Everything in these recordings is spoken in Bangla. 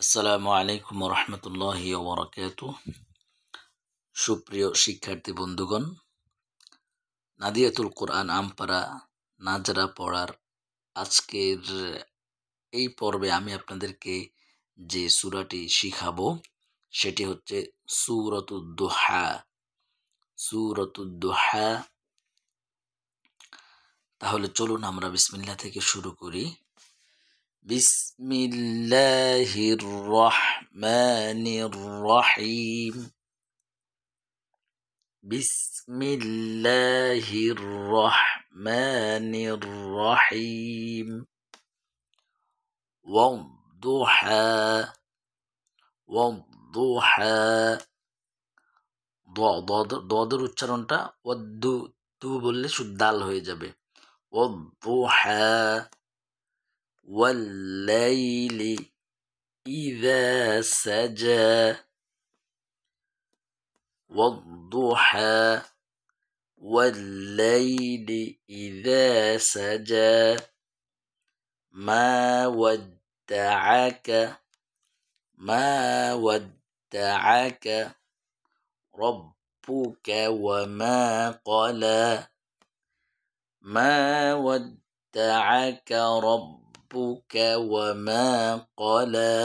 আসসালামু আলাইকুম রহমতুল্লাহি ওবরাকাতু। সুপ্রিয় শিক্ষার্থী বন্ধুগণ, নাদিয়াতুল কোরআন আমপারা নাজরা পড়ার আজকের এই পর্বে আমি আপনাদেরকে যে সূরাটি শিখাবো সেটি হচ্ছে সূরাতুদ দুহা। সূরাতুদ দুহা। তাহলে চলুন আমরা বিসমিল্লাহ থেকে শুরু করি। বিসমিল্লাহির রহমানির রহিম। বিসমিল্লাহির রহমানির রহিম। ওয়াদ-দুহা। ওয়াদ-দুহা। দদের উচ্চারণটা ওয়াদ্দু তু বললে শুধু দাল হয়ে যাবে। ওয়াদ-দুহা ওয়াল-লাইলি ইযা সাজা। ওয়াদ-দুহা والليل إذا سجى ما ودعك ربك وما قلى. ما ودعك ربك وما قلى.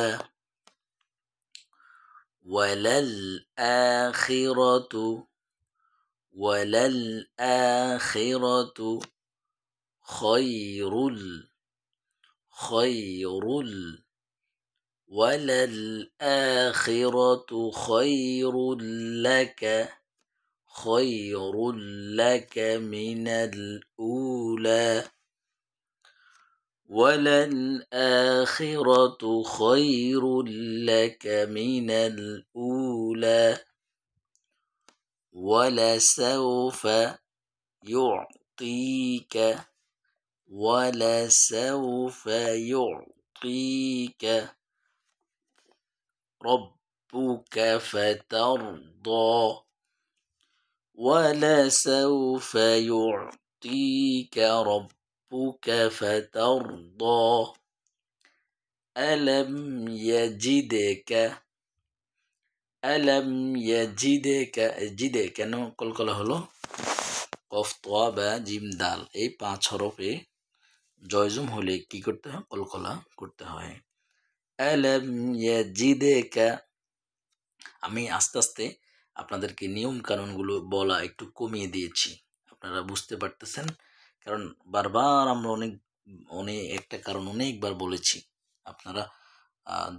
وللآخرة خير وللآخرة خير لك من الأولى. وللآخرة خير لك من الأولى. ولسوف يعطيك ربك فترضى. ولسوف يعطيك ربك فترضى. ألم يجدك জিদে কেন কলকলা হলো? কফ তোয়া বা জিম দাল এই 5 হরফে জয়জুম হলে কি করতে হয়? কলকলা করতে হয়। আলাম ইয়াজিদেকা। আমি আস্তে আস্তে আপনাদেরকে নিয়ম কানুনগুলো বলা একটু কমিয়ে দিয়েছি, আপনারা বুঝতে পারতেছেন, কারণ বারবার আমরা অনেক একটা কারণ অনেকবার বলেছি। আপনারা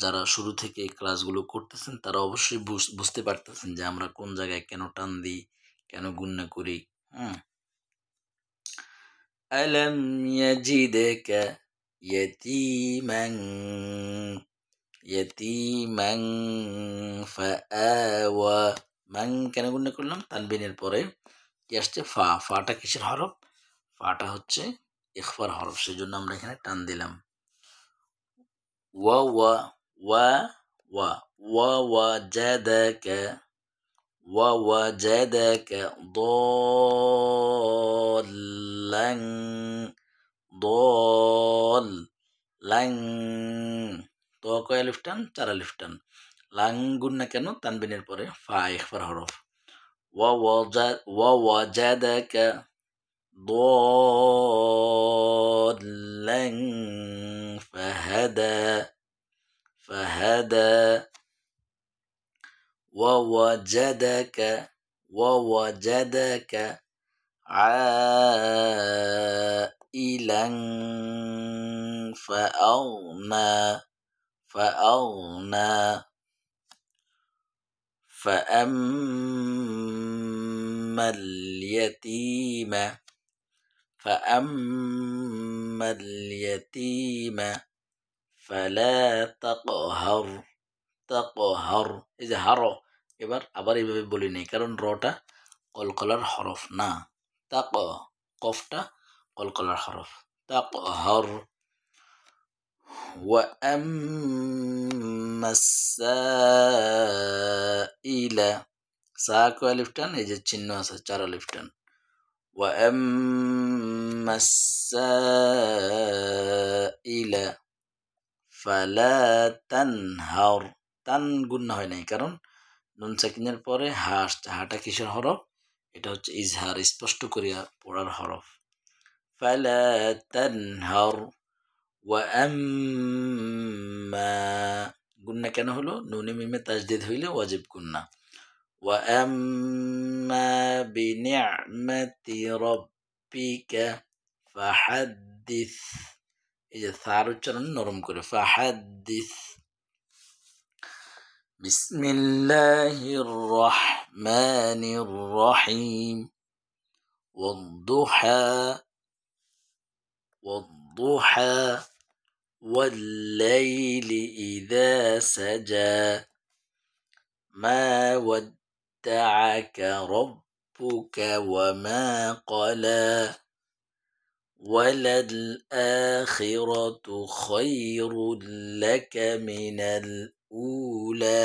যারা শুরু থেকে ক্লাসগুলো করতেছেন তারা অবশ্যই বুঝতে পারতেছেন যে আমরা কোন জায়গায় কেন টান দিই, কেন গুণনা করি। আলাম ইয়াজিদেকা ইয়াতীমান ফাআওয়া। মান কেন গুণনা করলাম? তানবিনের পরে কি আসছে? ফাটা কিসের হরফ? ফাটা হচ্ছে ইখফার হরফ, সেজন্য আমরা এখানে টান দিলাম। ووجدك ضالا তো কয় আলিফ টান? 4 আলিফ টান। লাং গুণনা কেন? তানবিনের পরে ফা ইখফার হরফ। ووجدك ضالا فهدى. ووجدك عائلا فأغنى. فأما اليتيم فلا تقهر। এই যে হার, এবার আবার এইভাবে বলি নেই, কারণ রটা কলকলার হরফ না, কফটা কলকলার হরফ। তাকহার। وأما السائل সা কয় আলিফ টান? এই যে চিহ্ন আছে 4 আলিফ টান। وأما السائل ফালা তানহার, তান গুন্না হয় নাই, কারণ নুন সাকিনের পরে হা আসছে। হাটা কিসের হরফ? এটা হচ্ছে ইজহার, স্পষ্ট করিয়া পড়ার হরফ। ফালা তানহার ওয়া আম্মা, গুন্না কেন হলো? নুনে মিমে তাজদিদ হইলে ওয়াজিব গুন্না। ওয়া আম্মা বিনি'মাতি রাব্বিকা ফাহাদ্দিস, এই যে সার উচ্চারণ নরম করে, ফাহাদ্দিস। বিসমিল্লাহির রহমানির রহিম। ওয়াদ-দুহা ওয়াদ-দুহা ওয়াল-লাইলি ইযা সাজা মা ওয়াদ্দা'আকা রাব্বুকা ওয়া মা ক্বালা وَلَلْآخِرَةُ خَيْرٌ لَكَ مِنَ الْأُولَى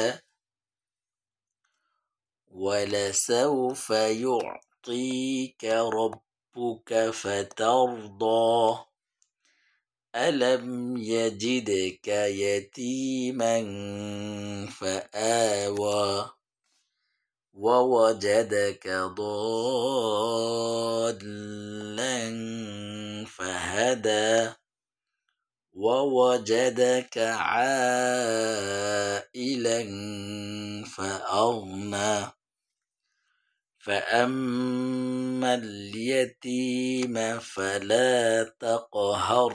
وَلَسَوْفَ يُعْطِيكَ رَبُّكَ فَتَرْضَى أَلَمْ يَجِدْكَ يَتِيمًا فَآوَى وَوَجَدَكَ ضَالًّا فَهَدَى وَوَجَدَكَ عَائِلًا فَأَغْنَى فَأَمَّا الْيَتِيمَ فَلَا تَقْهَرْ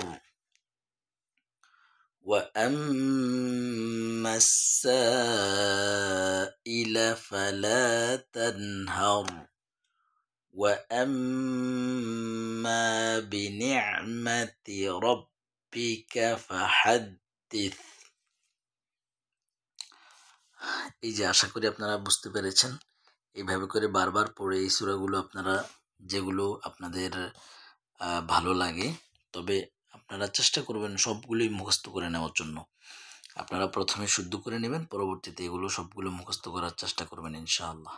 وَأَمَّا السَّائِلَ فَلَا تَنْهَرْ وَأَمَّا بِنِعْمَةِ رَبِّكَ فَحَدِّث। এই যে, আশা করি আপনারা বুঝতে পেরেছেন। এইভাবে করে বারবার পড়ে এই সূরাগুলো আপনারা, যেগুলো আপনাদের ভালো লাগে, তবে আপনারা চেষ্টা করবেন সবগুলোই মুখস্থ করে নেওয়ার জন্য। আপনারা প্রথমে শুদ্ধ করে নেবেন, পরবর্তীতে এগুলো সবগুলো মুখস্থ করার চেষ্টা করবেন ইনশাআল্লাহ।